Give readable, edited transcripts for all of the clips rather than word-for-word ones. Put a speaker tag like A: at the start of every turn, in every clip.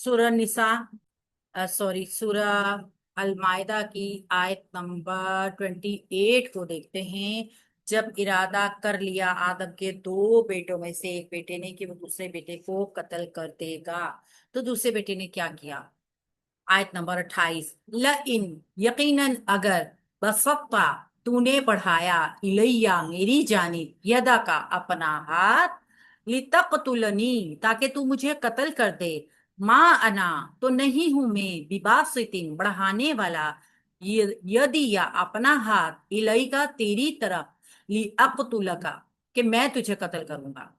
A: सूरह निसा सॉरी सूरह अल-माइदा की आयत नंबर 28 को देखते हैं। जब इरादा कर लिया आदम के दो बेटों में से एक बेटे ने कि वो दूसरे बेटे को कत्ल कर देगा, तो दूसरे बेटे ने क्या किया। आयत नंबर 28, ल इन यकीनन अगर बसत्ता तूने बढ़ाया इलैया मेरी जानिब यदा का अपना हाथ लितक़तुलनी ताकि तू मुझे कत्ल कर दे, माँ अना तो नहीं हूं मैं बिबासितिन बढ़ाने वाला यदि या अपना हाथ इलैका तेरी तरफ ली अक़तुलका कि मैं तुझे कत्ल करूंगा।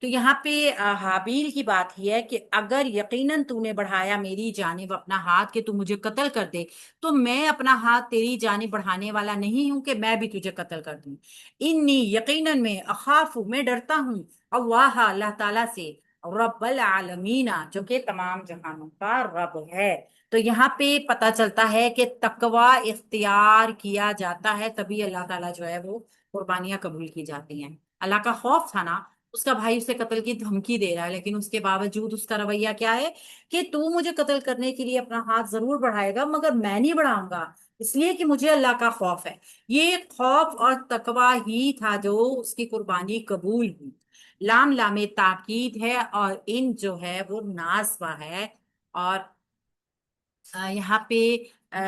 A: तो यहाँ पे हाबील की बात ही है कि अगर यकीनन तूने बढ़ाया मेरी जानिब अपना हाथ कि तू मुझे कत्ल कर दे, तो मैं अपना हाथ तेरी जानिब बढ़ाने वाला नहीं हूं कि मैं भी तुझे कत्ल कर दूं। इन्नी यकीनन मैं अखाफु मैं डरता हूं अल्लाह अल्लाह ताला से रब्बल आलमीना जो कि तमाम जहानों का रब है। तो यहाँ पे पता चलता है कि तकवा इख्तियार किया जाता है तभी अल्लाह ताला जो है वो कुर्बानियां कबूल की जाती हैं। अल्लाह का खौफ था ना, उसका भाई उसे कत्ल की धमकी दे रहा है, लेकिन उसके बावजूद उसका रवैया क्या है कि तू मुझे कत्ल करने के लिए अपना हाथ जरूर बढ़ाएगा मगर मैं नहीं बढ़ाऊंगा, इसलिए कि मुझे अल्लाह का खौफ है। ये खौफ और तकवा ही था जो उसकी कुर्बानी कबूल हुई। लाम लामे ताकीद है और इन जो है वो नासवा है। और यहाँ पे अ,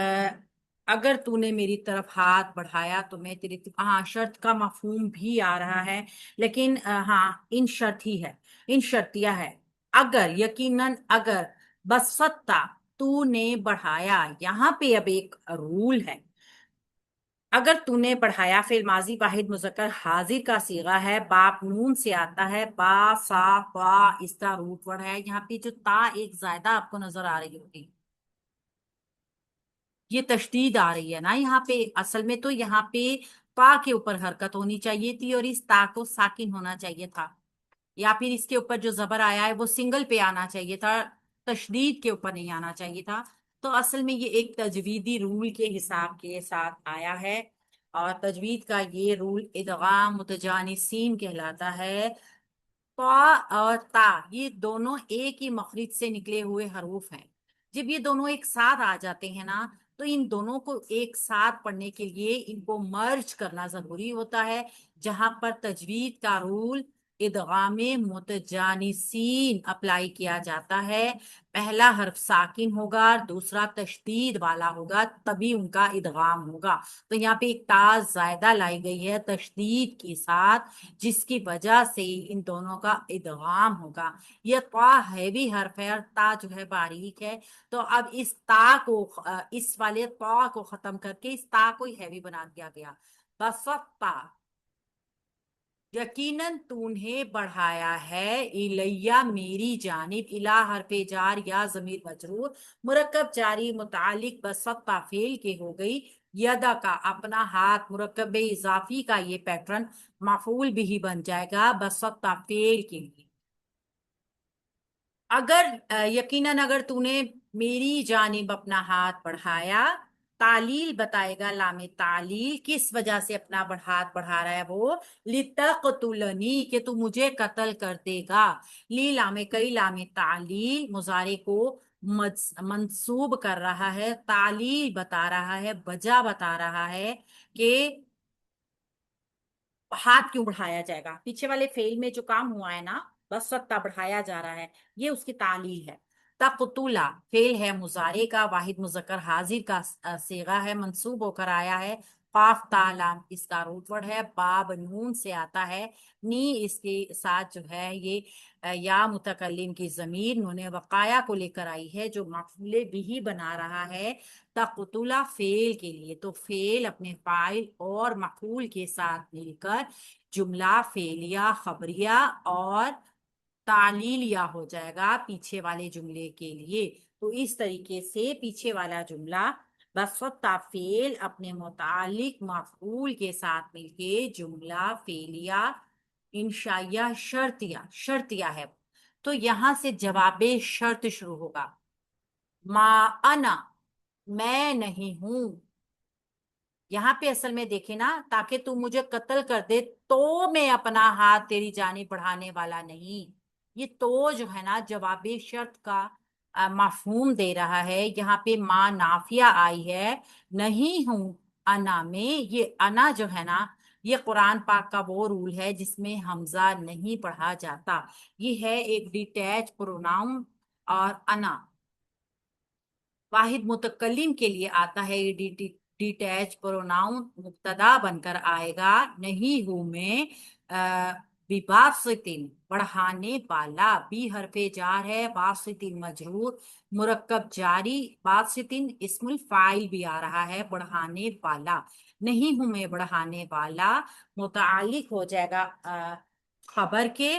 A: अगर तूने मेरी तरफ हाथ बढ़ाया तो मैं तेरी हाँ शर्त का मफहूम भी आ रहा है, लेकिन हाँ इन शर्त ही है, इन शर्तिया है। अगर यकीनन अगर बसत्ता तूने बढ़ाया, यहाँ पे अब एक रूल है। अगर तूने बढ़ाया फिर माजी वाहिद मुजक्कर हाजिर का सीगा है, बाप नून से आता है, बा सा ता इसका रूट वर्ड है। यहाँ पे जो ता एक जायदा आपको नजर आ रही होगी, ये तशदीद आ रही है ना यहाँ पे। असल में तो यहाँ पे पा के ऊपर हरकत होनी चाहिए थी और इस ता को साकिन होना चाहिए था, या फिर इसके ऊपर जो जबर आया है वो सिंगल पे आना चाहिए था, तशदीद के ऊपर नहीं आना चाहिए था। तो असल में ये एक तजवीदी रूल के हिसाब के साथ आया है और तजवीद का ये रूल इदगाम मुतजानिसीन कहलाता है। ता और ता ये दोनों एक ही मखरिज से निकले हुए हरूफ हैं। जब ये दोनों एक साथ आ जाते हैं ना, तो इन दोनों को एक साथ पढ़ने के लिए इनको मर्ज करना जरूरी होता है। जहां पर तजवीद का रूल इदगामे मुतजानिसीन अप्लाई किया जाता है, पहला हर्फ साकिन होगा और दूसरा तशदीद वाला होगा, तभी उनका इदगाम होगा। तो यहाँ पे एक ता ज्यादा लाई गई है तशदीद के साथ, जिसकी वजह से इन दोनों का इदगाम होगा। यह ता हैवी हर्फ है और ता जो है बारीक है। तो अब इस ता को इस वाले ता को खत्म करके इस ता को ही हैवी बना दिया गया। बसत्ता यकीनन तूने बढ़ाया है इलैया मेरी जानिब, इला हरफे जार या जमीर मजरूर मुरक्कब जारी मुतालिक बसत्ता फेल के हो गई। यदा का अपना हाथ मुरक्कब इजाफी का ये पैटर्न मफूल भी बन जाएगा बसत्ता फेल के लिए। अगर यकीनन अगर तूने मेरी जानिब अपना हाथ बढ़ाया, तालील बताएगा लामे तालील किस वजह से अपना हाथ बढ़ा रहा है वो, लितक़तुलनी कि तू मुझे कत्ल कर देगा। ली लामे कई लामे तालील मुजारे को मंसूब कर रहा है, तालील बता रहा है, वजह बता रहा है कि हाथ क्यों बढ़ाया जाएगा। पीछे वाले फेल में जो काम हुआ है ना, बस सत्ता बढ़ाया जा रहा है, ये उसकी तालील है। तक़तुला फेल है मुजारे का, वाहिद मुजक्कर हाजिर का सीगा है, मंसूब होकर आया है। काफ तालाम इसका रूट वर्ड है, बाब नून से आता है, नी इसके साथ जो है ये या मुतकल्लिम की जमीर नूने वकाया को लेकर आई है जो मफूले बिही बना रहा है तक़तुला फेल के लिए। तो फेल अपने फाइल और मफूल के साथ मिलकर जुमला फेलिया खबरिया और तालीलिया हो जाएगा पीछे वाले जुमले के लिए। तो इस तरीके से पीछे वाला जुमला बसत्ता फेल अपने मुतालिक मफूल के साथ मिलके जुमला फेलिया इंशाइया शर्तिया शर्तिया है। तो यहां से जवाबे शर्त शुरू होगा। मा अना मैं नहीं हूं। यहाँ पे असल में देखे ना, ताकि तू मुझे कत्ल कर दे तो मैं अपना हाथ तेरी जानिब बढ़ाने वाला नहीं। ये तो जो है ना जवाबी शर्त का मफहूम दे रहा है। यहाँ पे माँ नाफिया आई है, नहीं हूँ अना में। ये अना जो है ना, ये कुरान पाक का वो रूल है जिसमें हमजा नहीं पढ़ा जाता। ये है एक डिटैच प्रोनाउन। और अना वाहिद मुतकल्लिम के लिए आता है। ये डिटैच प्रोनाउन मुब्तदा बनकर आएगा, नहीं हूं मैं बिबासितिन बढ़ाने वाला। बी हरफे जार है, बासितिन मजरूर, मुरक्कब जारी। बासितिन इस्मुल फाइल भी आ रहा है, बढ़ाने वाला। नहीं हूं मैं बढ़ाने वाला मुतालिक हो जाएगा खबर के।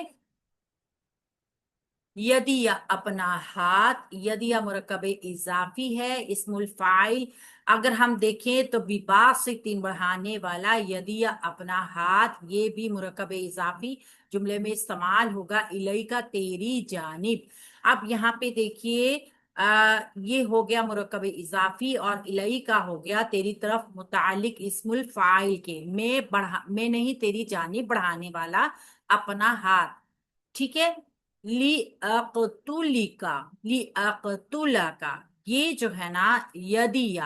A: यदिया अपना हाथ, यदिया मुरकब इजाफी है, इस्मुल फाइल। अगर हम देखें तो विबास से तीन बढ़ाने वाला यदिया अपना हाथ, ये भी मुरकब इजाफी जुमले में इस्तेमाल होगा। इलई का तेरी जानिब। अब यहाँ पे देखिए, ये हो गया मुरकब इजाफी और इलई का हो गया तेरी तरफ मुतालिक इस्मुल फाइल के। मैं नहीं तेरी जानिब बढ़ाने वाला अपना हाथ। ठीक है। ली अकतुलिका, ली अकतुला का, ये जो है ना यदिया,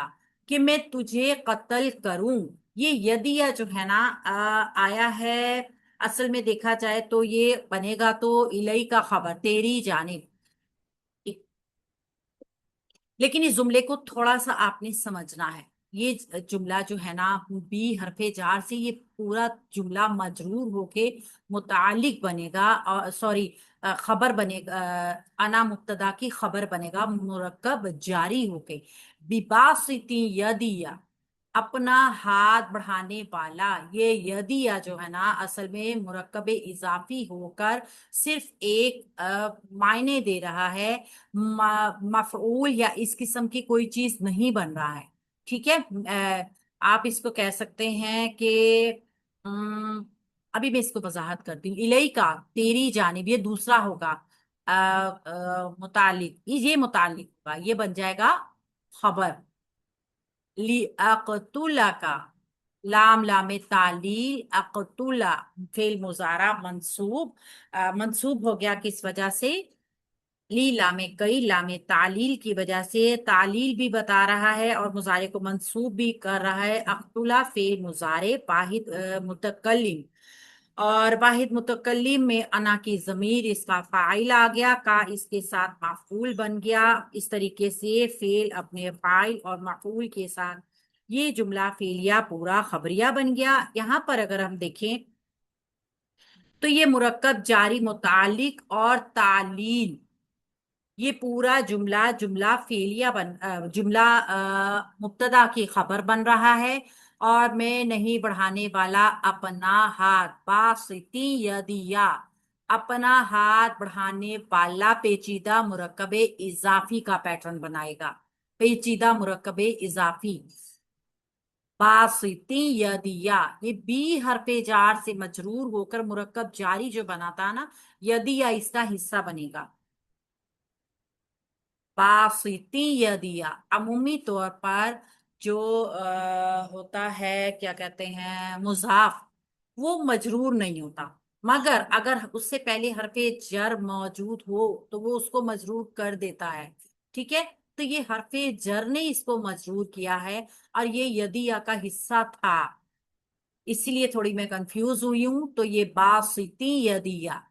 A: कि मैं तुझे कत्ल करूं। ये यदिया जो है ना आया है। असल में देखा जाए तो ये बनेगा तो इलई का खबर, तेरी जानिब। लेकिन इस जुमले को थोड़ा सा आपने समझना है। ये जुमला जो है ना, बी हरफे जार से ये पूरा जुमला मजरूर होके मुतालिक बनेगा, और सॉरी खबर बनेगा। अना मुब्तदा की खबर बनेगा मुरक्कब जारी होके। बिबासिती यदिया अपना हाथ बढ़ाने वाला। ये यदिया जो है ना असल में मुरक्कब इजाफी होकर सिर्फ एक मायने दे रहा है। मफऊल या इस किस्म की कोई चीज नहीं बन रहा है। ठीक है। आप इसको कह सकते हैं कि अम, अभी मैं इसको वजाहत करती हूँ। इलई का तेरी जानिब, ये दूसरा होगा मुतालिक, ये मुतालिक होगा, ये बन जाएगा खबर। ली अकतुला का, लाम लामे तालील, अकतुला फेल मुजारा मंसूब। मंसूब हो गया किस वजह से? ली लामे कई लामे तालील की वजह से। तालील भी बता रहा है और मुजारे को मंसूब भी कर रहा है। अख्तुला फेल मुजारे वाहिद मुतकल्लिम। और वाहिद मुतकल्लिम में अना की जमीर इसका फाइल आ गया, का इसके साथ माफूल बन गया। इस तरीके से फेल अपने फाइल और माफूल के साथ ये जुमला फेलिया पूरा खबरिया बन गया। यहाँ पर अगर हम देखें तो ये मुरक्कब जारी मुतालिक और तालील, ये पूरा जुमला जुमला फेलिया जुमला मुब्तदा की खबर बन रहा है। और मैं नहीं बढ़ाने वाला अपना हाथ, बासिती यदिया, अपना हाथ बढ़ाने वाला पेचीदा मुरक्कबे इजाफी का पैटर्न बनाएगा। पेचीदा मुरक्कबे इजाफी, बासिती यदिया, ये बी हरफे जार से मजरूर होकर मुरक्कब जारी जो बनाता ना, यदिया इसका हिस्सा बनेगा। बासिती यदिया अमूमी तौर पर जो होता है, क्या कहते हैं, मुजाफ, वो मजरूर नहीं होता। मगर अगर उससे पहले हरफे जर मौजूद हो तो वो उसको मजरूर कर देता है। ठीक है। तो ये हरफे जर ने इसको मजरूर किया है और ये यदिया का हिस्सा था, इसीलिए थोड़ी मैं कंफ्यूज हुई हूं। तो ये बासिती यदिया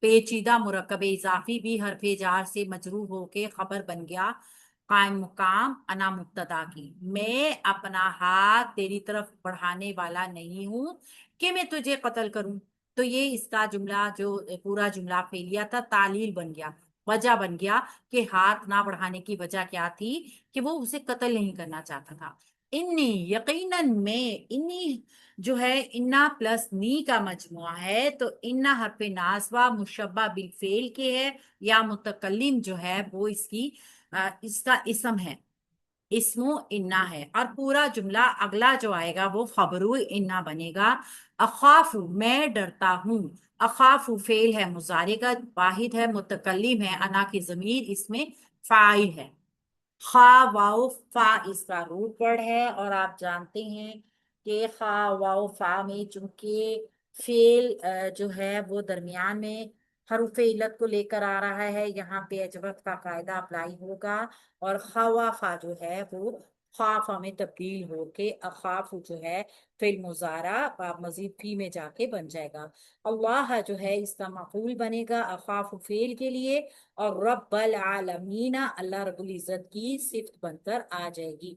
A: पेचीदा मुरक्कब इजाफी भी हरफे जार से मजरूर होके खबर बन गया। कायम मुकाम अना मुब्तदा की। मैं अपना हाथ तेरी तरफ बढ़ाने वाला नहीं हूं कि मैं तुझे कत्ल करूं। तो ये इसका जुमला जो पूरा जुमला फेलिया था, तालील बन गया, वजह बन गया कि हाथ ना बढ़ाने की वजह क्या थी, कि वो उसे कत्ल नहीं करना चाहता था। इन्नी यकीनन में, इन्नी जो है इन्ना प्लस नी का मजमुआ है। तो इन्ना हरफे नासवा मुशब्बा बिल फेल के है, या मुतकल्लिम जो है वो इसका इसम है, इस्मो इन्ना है। और पूरा जुमला अगला जो आएगा वो खबरू इन्ना बनेगा। अखाफू मैं डरता हूँ। अखाफू फेल है मुजारे का, वाहिद है मुतकल्लिम है, अना की जमीर इसमें फाइल है। खा वाओ फा इसका रूट वर्ड है। और आप जानते हैं कि खा वाओ फा में चूंकि फेल जो है वो दरमियान में حروف علت کو لے کر آ رہا ہے، یہاں پہ اجوف کا قاعدہ اپلائی ہوگا، اور خوافا جو ہے وہ خافا میں تبدیل ہو کے اخاف جو ہے فعل مضارع مزید فی میں جا کے بن جائے گا۔ اللہ جو ہے اس کا مفعول بنے گا اخاف فعل کے لیے، اور رب العالمین اللہ رب العزت کی صفت بن کر آ جائے گی۔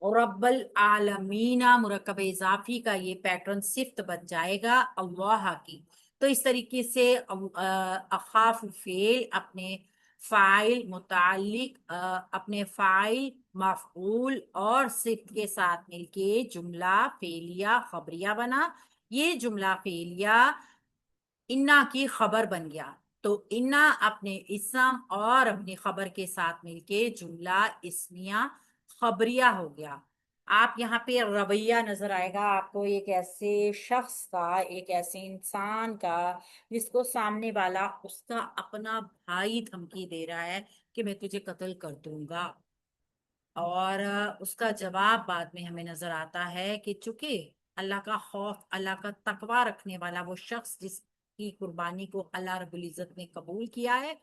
A: رب العالمین مرکب اضافی کا یہ پیٹرن صفت بن جائے گا اللہ کی۔ تو اس طریقے سے اخاف فعل اپنے فاعل متعلق اپنے فاعل مفعول اور صفت کے ساتھ مل کے جملہ فعلیہ خبریہ بنا۔ یہ جملہ فعلیہ انا کی خبر بن گیا، تو انا اپنے اسم اور اپنی خبر کے ساتھ مل کے جملہ اسمیہ خبریہ ہو گیا۔ آپ یہاں پہ رویہ نظر آئے گا آپ کو، ایک ایسے شخص کا، ایک ایسے انسان کا جس کو سامنے والا اس کا اپنا بھائی دھمکی دے رہا ہے کہ میں تجھے قتل کر دوں گا، اور اس کا جواب بعد میں ہمیں نظر آتا ہے کہ چونکہ اللہ کا خوف، اللہ کا تقوی رکھنے والا وہ شخص جس کی قربانی کو اللہ رب العزت نے قبول کیا ہے،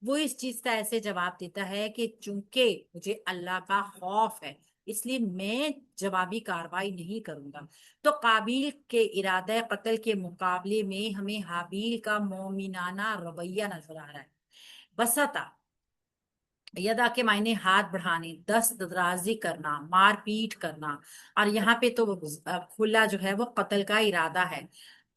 A: وہ اس چیز کا ایسے جواب دیتا ہے کہ چونکہ مجھے اللہ کا خوف ہے اس لیے میں جوابی کاروائی نہیں کروں گا۔ تو قابیل کے ارادہ قتل کے مقابلے میں ہمیں حابیل کا مومنانہ رویہ نظر آ رہا ہے۔ بسطہ یدا کے معنی ہاتھ بڑھانے، دست درازی کرنا، مار پیٹ کرنا، اور یہاں پہ تو کھلا جو ہے وہ قتل کا ارادہ ہے،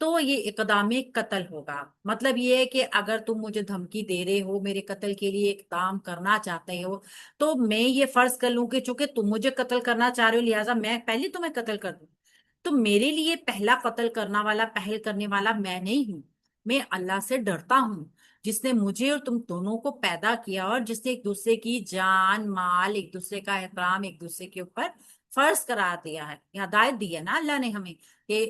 A: تو یہ اقدام قتل ہوگا۔ مطلب یہ ہے کہ اگر تم مجھے دھمکی دے رہے ہو، میرے قتل کے لیے اقدام کرنا چاہتے ہو، تو میں یہ فرض کر لوں کہ چونکہ تم مجھے قتل کرنا چاہ رہے ہو لہٰذا میں پہلے تمہیں قتل کر دوں، تو میرے لیے پہلا قتل کرنا والا، پہل کرنے والا میں نہیں ہوں، میں اللہ سے ڈرتا ہوں جس نے مجھے اور تم دونوں کو پیدا کیا، اور جس نے ایک دوسرے کی جان مال، ایک دوسرے کا احترام ایک دوسرے کے اوپر فرض قرار دیا ہے، یہ ہدایت دی ہے نا اللہ نے ہمیں کہ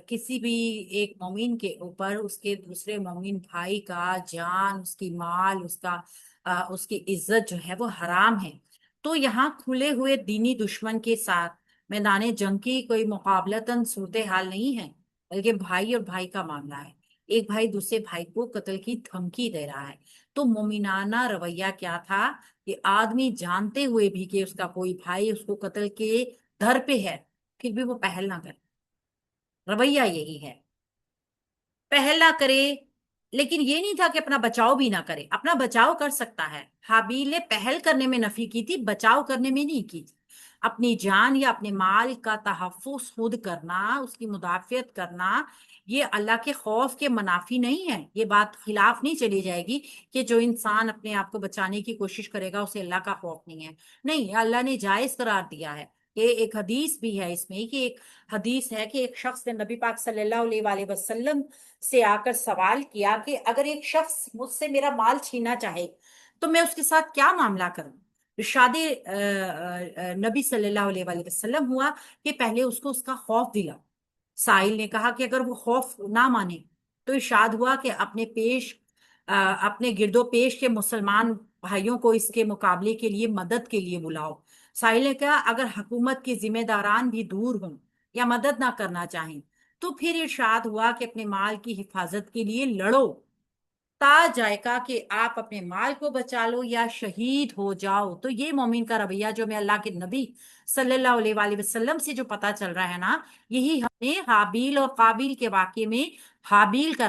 A: کسی بھی ایک مومن کے اوپر اس کے دوسرے مومن بھائی کا جان، اس کی مال، اس کی عزت جو ہے وہ حرام ہے۔ تو یہاں کھلے ہوئے دینی دشمن کے ساتھ میدان جنگ کی کوئی مقابلتاً صورتحال نہیں ہے، بلکہ بھائی اور بھائی کا معاملہ ہے، ایک بھائی دوسرے بھائی کو قتل کی دھمکی دے رہا ہے۔ تو مومنانہ رویہ کیا تھا کہ آدمی جانتے ہوئے بھی کہ اس کا کوئی بھائی اس کو قتل کے در پہ ہے، پھر بھی وہ پہل نہ کرے، رویہ یہی ہے، پہل نہ کرے۔ لیکن یہ نہیں تھا کہ اپنا بچاؤ بھی نہ کرے، اپنا بچاؤ کر سکتا ہے۔ حابیل نے پہل کرنے میں نفی کی تھی، بچاؤ کرنے میں نہیں کی تھی۔ اپنی جان یا اپنے مال کا تحفظ خود کرنا، اس کی مدافعت کرنا، یہ اللہ کے خوف کے منافی نہیں ہے۔ یہ بات خلاف نہیں چلی جائے گی کہ جو انسان اپنے آپ کو بچانے کی کوشش کرے گا اسے اللہ کا خوف نہیں ہے، نہیں، اللہ نے جائز قرار دیا ہے۔ یہ ایک حدیث بھی ہے اس میں، کہ ایک حدیث ہے کہ ایک شخص نے نبی پاک صلی اللہ علیہ وآلہ وسلم سے آ کر سوال کیا کہ اگر ایک شخص مجھ سے میرا مال چھینا چاہے تو میں اس کے ساتھ کیا معاملہ کروں؟ ارشاد نبی صلی اللہ علیہ وآلہ وسلم ہوا کہ پہلے اس کو اس کا خوف دلا۔ سائل نے کہا کہ اگر وہ خوف نہ مانے تو ارشاد ہوا کہ اپنے گرد و پیش کے مسلمان بھائیوں کو اس کے مقابلے کے لیے مدد کے لیے بلاؤ۔ سائل نے کہا اگر حکومت کے ذمہ داران بھی دور ہوں یا مدد نہ کرنا چاہیں تو پھر ارشاد ہوا کہ اپنے مال کی حفاظت کے لیے لڑو، تا جائے گا کہ آپ اپنے مال کو بچا لو یا شہید ہو جاؤ۔ تو یہ مومن کا رویہ جو میں اللہ کے نبی صلی اللہ علیہ وآلہ وسلم سے جو پتا چل رہا ہے نا، یہی ہمیں حابیل اور قابیل کے واقعے میں حابیل کا